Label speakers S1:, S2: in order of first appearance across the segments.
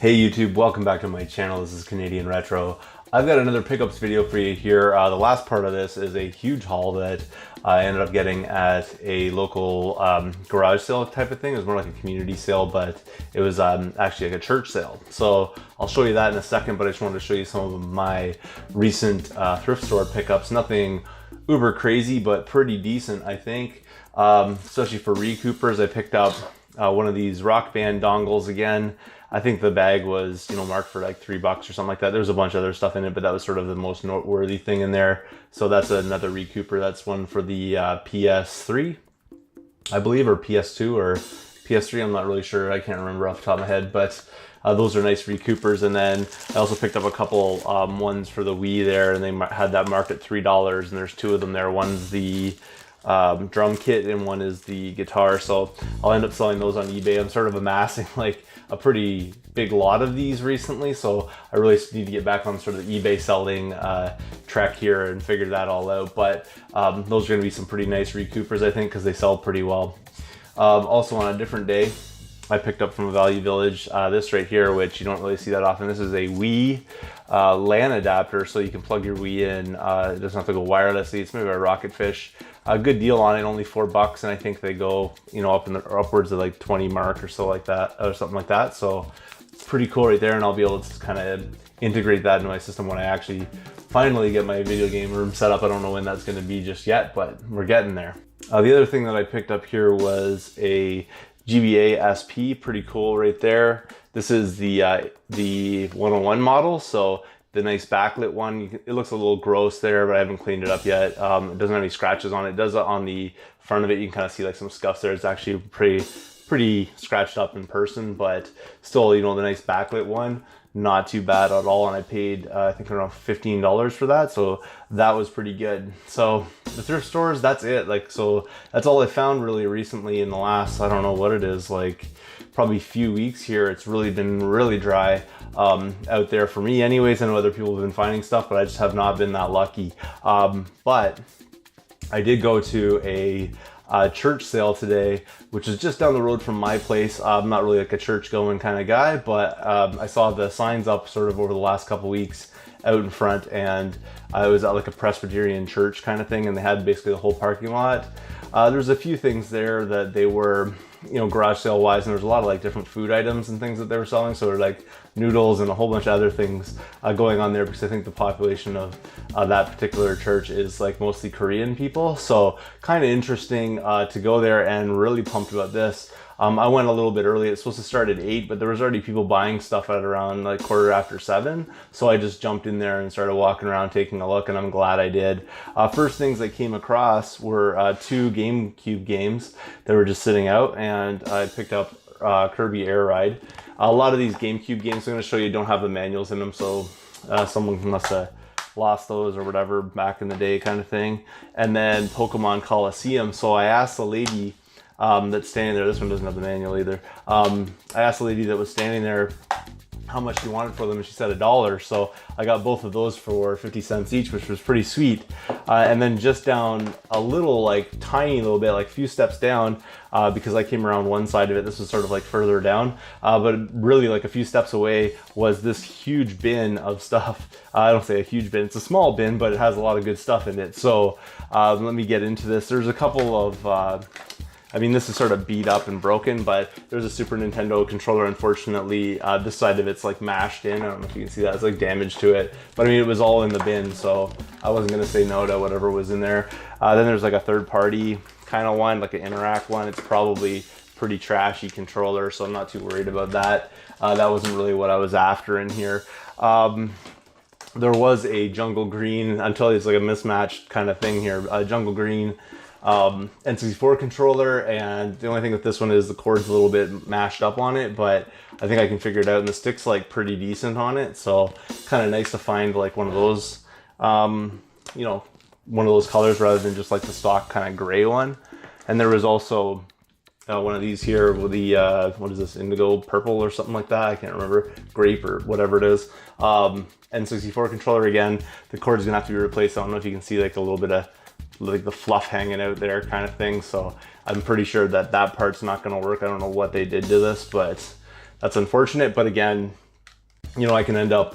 S1: Hey YouTube, welcome back to my channel. This is Canadian Retro. I've got another pickups video for you here. The last part of this is a huge haul that I ended up getting at a local garage sale type of thing. It was more like a community sale, but it was actually like a church sale. So I'll show you that in a second, but I just wanted to show you some of my recent thrift store pickups. Nothing uber crazy, but pretty decent, I think. Especially for recoupers, I picked up one of these Rock Band dongles again. I think the bag was, marked for like $3 or something like that. There's a bunch of other stuff in it, but that was sort of the most noteworthy thing in there. So that's another recouper. That's one for the PS3, I believe, or PS2 or PS3. I'm not really sure. I can't remember off the top of my head, but those are nice recoupers. And then I also picked up a couple ones for the Wii there, and they had that marked at $3. And there's two of them there. One's the drum kit and one is the guitar. So I'll end up selling those on eBay. I'm sort of amassing like a pretty big lot of these recently, so I really need to get back on sort of the eBay selling track here and figure that all out. But those are going to be some pretty nice recoupers, I think, because they sell pretty well. Also on a different day, I picked up from a Value Village this right here, which you don't really see that often. This is a Wii LAN adapter, so you can plug your Wii in. It doesn't have to go wirelessly. It's made by Rocketfish. A good deal on it, only $4, and I think they go, up in the upwards of like 20 mark or so like that, or something like that. So pretty cool right there, and I'll be able to kind of integrate that into my system when I actually finally get my video game room set up. I don't know when that's going to be just yet, but we're getting there. The other thing that I picked up here was a GBA SP, pretty cool right there. This is the 101 model, so the nice backlit one. It looks a little gross there, but I haven't cleaned it up yet. It doesn't have any scratches on it. It does on the front of it. You can kind of see like some scuffs there. It's actually pretty scratched up in person, but still, the nice backlit one, not too bad at all. And I paid, I think around $15 for that. So that was pretty good. So the thrift stores, that's it. So that's all I found really recently in the last, I don't know what it is, like probably a few weeks here. It's really been really dry out there for me anyways. I know other people have been finding stuff, but I just have not been that lucky. But I did go to a church sale today, which is just down the road from my place. I'm not really like a church going kind of guy, but I saw the signs up sort of over the last couple weeks out in front, and I was at like a Presbyterian church kind of thing, and they had basically the whole parking lot. There's a few things there that they were, garage sale wise, and there's a lot of like different food items and things that they were selling. So they're like noodles and a whole bunch of other things going on there, because I think the population of that particular church is like mostly Korean people. So kind of interesting to go there, and really pumped about this. I went a little bit early. It's supposed to start at 8, but there was already people buying stuff at around like 7:15. So I just jumped in there and started walking around taking a look, and I'm glad I did. First things I came across were 2 GameCube games that were just sitting out, and I picked up Kirby Air Ride. A lot of these GameCube games I'm going to show you don't have the manuals in them, so someone must have lost those or whatever back in the day kind of thing. And then Pokemon Coliseum. So I asked the lady that's standing there, this one doesn't have the manual either. I asked the lady that was standing there how much she wanted for them, and she said $1. So I got both of those for 50 cents each, which was pretty sweet. And then just down a little, like tiny little bit, like a few steps down, because I came around one side of it, this was sort of like further down, but really like a few steps away was this huge bin of stuff. I don't say a huge bin, it's a small bin, but it has a lot of good stuff in it. So let me get into this. There's a couple of this is sort of beat up and broken, but there's a Super Nintendo controller. Unfortunately, this side of it's like mashed in. I don't know if you can see that. It's like damage to it. But it was all in the bin, so I wasn't going to say no to whatever was in there. Then there's like a third-party kind of one, like an Interact one. It's probably pretty trashy controller, so I'm not too worried about that. That wasn't really what I was after in here. There was a Jungle Green, until it's like a mismatched kind of thing here. Jungle Green N64 controller, and the only thing with this one is the cord's a little bit mashed up on it, but I think I can figure it out, and the stick's like pretty decent on it, so kind of nice to find like one of those one of those colors rather than just like the stock kind of gray one. And there was also one of these here with the what is this, indigo purple or something like that, I can't remember, grape or whatever it is. N64 controller again, the cord is gonna have to be replaced. I don't know if you can see like a little bit of like the fluff hanging out there kind of thing, so I'm pretty sure that that part's not going to work. I don't know what they did to this, but that's unfortunate. But again, you know, I can end up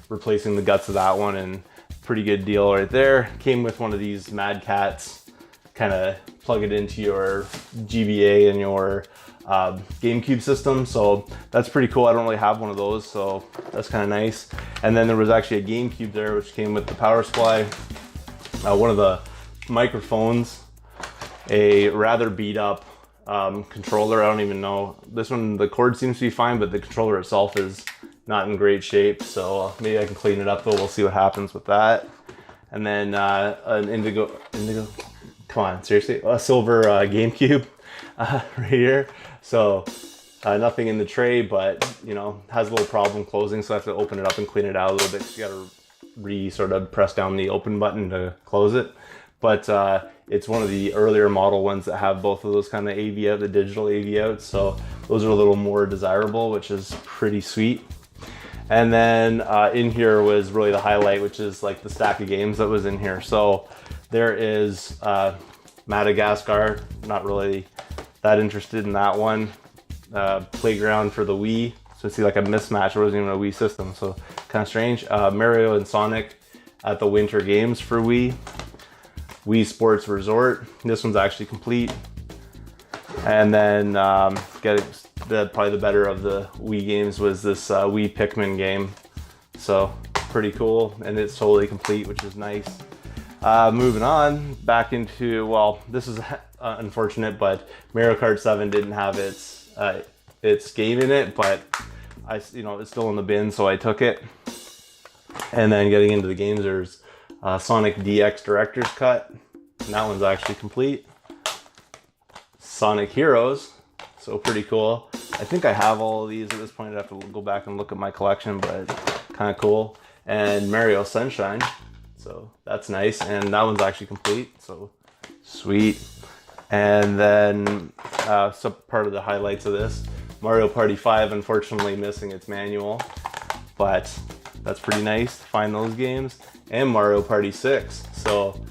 S1: replacing the guts of that one, and pretty good deal right there. Came with one of these Mad Catz, kind of plug it into your GBA and your GameCube system, so that's pretty cool. I don't really have one of those, so that's kind of nice. And then there was actually a GameCube there, which came with the power supply, one of the microphones, a rather beat up controller. I don't even know, this one the cord seems to be fine, but the controller itself is not in great shape, so maybe I can clean it up though. We'll see what happens with that. And then an indigo, come on, seriously, a silver GameCube right here. So nothing in the tray, but you know, has a little problem closing, so I have to open it up and clean it out a little bit. You gotta sort of press down the open button to close it. But it's one of the earlier model ones that have both of those kind of AV out, the digital AV out. So those are a little more desirable, which is pretty sweet. And then in here was really the highlight, which is like the stack of games that was in here. So there is Madagascar, not really that interested in that one. Playground for the Wii. So it's like a mismatch. It wasn't even a Wii system, so kind of strange. Mario and Sonic at the Winter Games for Wii. Wii Sports Resort. This one's actually complete. And then probably the better of the Wii games was this Wii Pikmin game. So pretty cool, and it's totally complete, which is nice. Moving on back into, well, this is unfortunate, but Mario Kart 7 didn't have its game in it, but it's still in the bin, so I took it. And then getting into the games, there's Sonic DX Director's Cut, and that one's actually complete. Sonic Heroes, so pretty cool. I think I have all of these at this point. I'd have to go back and look at my collection, but kind of cool. And Mario Sunshine, so that's nice. And that one's actually complete, so sweet. And then some part of the highlights of this, Mario Party 5, unfortunately missing its manual, but that's pretty nice to find those games. And Mario Party 6, so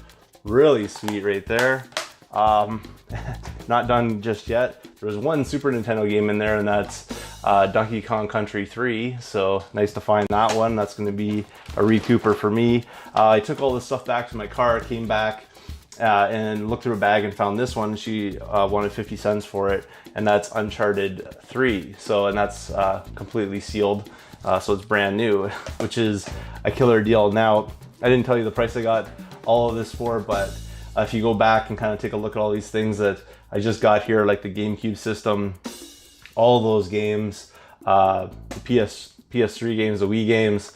S1: really sweet right there. Not done just yet. There was one Super Nintendo game in there, and that's Donkey Kong Country 3, so nice to find that one. That's going to be a recouper for me. I took all this stuff back to my car, came back and looked through a bag and found this one. She wanted 50 cents for it, and that's Uncharted 3. So, and that's completely sealed, so it's brand new, which is a killer deal. Now, I didn't tell you the price I got all of this for, but if you go back and kind of take a look at all these things that I just got here, like the GameCube system, all those games, the PS3 games, the Wii games,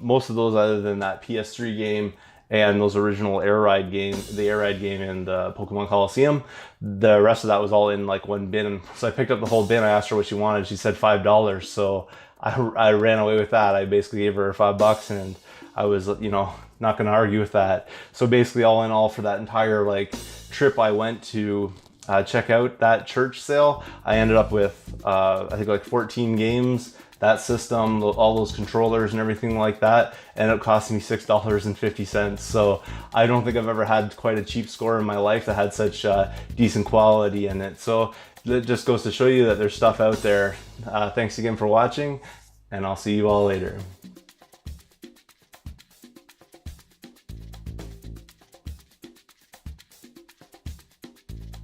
S1: most of those other than that PS3 game and those original Air Ride game, the Air Ride game and Pokemon Coliseum, the rest of that was all in like one bin. So I picked up the whole bin. I asked her what she wanted. She said $5. So I ran away with that. I basically gave her $5, and I was, not going to argue with that. So basically, all in all, for that entire like trip I went to check out that church sale, I ended up with I think like 14 games, that system, all those controllers and everything like that, and it cost me $6.50. So I don't think I've ever had quite a cheap score in my life that had such decent quality in it. So it just goes to show you that there's stuff out there. Thanks again for watching, and I'll see you all later.